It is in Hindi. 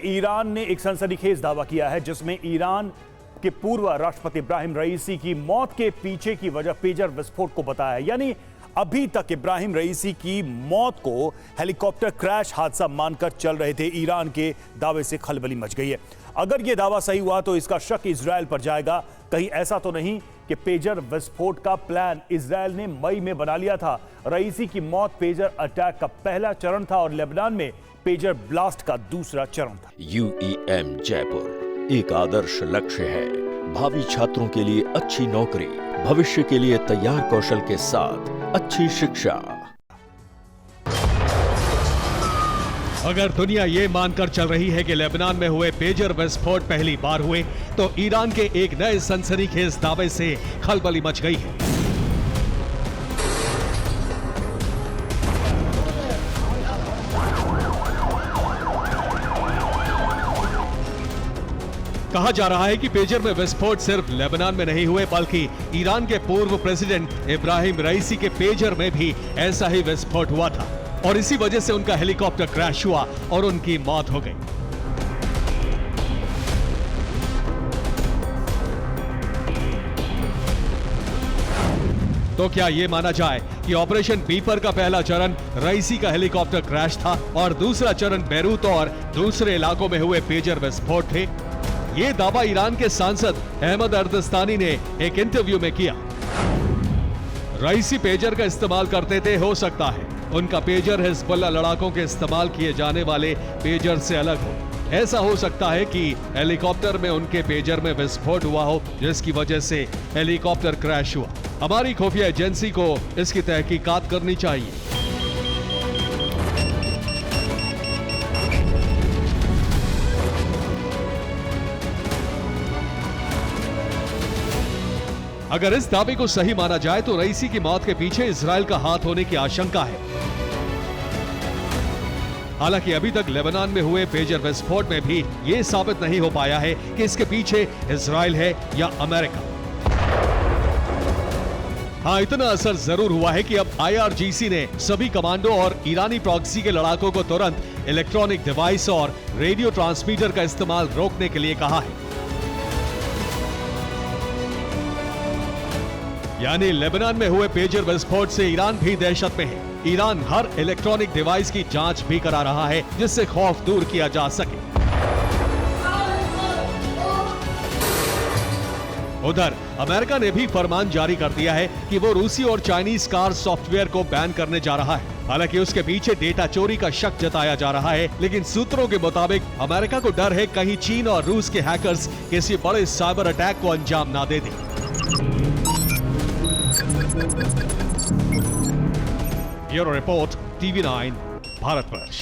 ईरान ने एक सनसनीखेज दावा किया है जिसमें ईरान के पूर्व राष्ट्रपति इब्राहिम रईसी की मौत के पीछे की वजह पेजर विस्फोट को बताया है। यानी अभी तक इब्राहिम रईसी की मौत को हेलीकॉप्टर क्रैश हादसा मानकर चल रहे थे। ईरान के दावे से खलबली मच गई है। अगर यह दावा सही हुआ तो इसका शक इजरायल पर जाएगा। कहीं ऐसा तो नहीं कि पेजर विस्फोट का प्लान इजरायल ने मई में बना लिया था। रईसी की मौत पेजर अटैक का पहला चरण था और लेबनान में पेजर ब्लास्ट का दूसरा चरण था। UEM जयपुर एक आदर्श लक्ष्य है। भावी छात्रों के लिए अच्छी नौकरी, भविष्य के लिए तैयार कौशल के साथ अच्छी शिक्षा। अगर दुनिया ये मानकर चल रही है कि लेबनान में हुए पेजर विस्फोट पहली बार हुए, तो ईरान के एक नए सनसनीखेज दावे से खलबली मच गई है। कहा जा रहा है कि पेजर में विस्फोट सिर्फ लेबनान में नहीं हुए, बल्कि ईरान के पूर्व प्रेसिडेंट इब्राहिम रईसी के पेजर में भी ऐसा ही विस्फोट हुआ था और इसी वजह से उनका हेलीकॉप्टर क्रैश हुआ और उनकी मौत हो गई। तो क्या यह माना जाए कि ऑपरेशन बीपर का पहला चरण रईसी का हेलीकॉप्टर क्रैश था और दूसरा चरण बेरूत और दूसरे इलाकों में हुए पेजर विस्फोट थे? ये दावा ईरान के सांसद अहमद अर्दस्तानी ने एक इंटरव्यू में किया। रईसी पेजर का इस्तेमाल करते थे, हो सकता है उनका पेजर हिजबुल्लाह लड़ाकों के इस्तेमाल किए जाने वाले पेजर से अलग हो। ऐसा हो सकता है कि हेलीकॉप्टर में उनके पेजर में विस्फोट हुआ हो, जिसकी वजह से हेलीकॉप्टर क्रैश हुआ। हमारी खुफिया एजेंसी को इसकी तहकीकात करनी चाहिए। अगर इस दावे को सही माना जाए तो रईसी की मौत के पीछे इजरायल का हाथ होने की आशंका है। हालांकि अभी तक लेबनान में हुए पेजर विस्फोट में भी यह साबित नहीं हो पाया है कि इसके पीछे इजरायल है या अमेरिका। हाँ, इतना असर जरूर हुआ है कि अब IRGC ने सभी कमांडो और ईरानी प्रॉक्सी के लड़ाकों को तुरंत इलेक्ट्रॉनिक डिवाइस और रेडियो ट्रांसमीटर का इस्तेमाल रोकने के लिए कहा है। यानी लेबनान में हुए पेजर विस्फोट से ईरान भी दहशत में है। ईरान हर इलेक्ट्रॉनिक डिवाइस की जांच भी करा रहा है जिससे खौफ दूर किया जा सके। उधर अमेरिका ने भी फरमान जारी कर दिया है कि वो रूसी और चाइनीज कार सॉफ्टवेयर को बैन करने जा रहा है। हालांकि उसके पीछे डेटा चोरी का शक जताया जा रहा है, लेकिन सूत्रों के मुताबिक अमेरिका को डर है कहीं चीन और रूस के हैकर्स किसी बड़े साइबर अटैक को अंजाम ना दे दें। Bureau report, TV9 Bharatvarsh.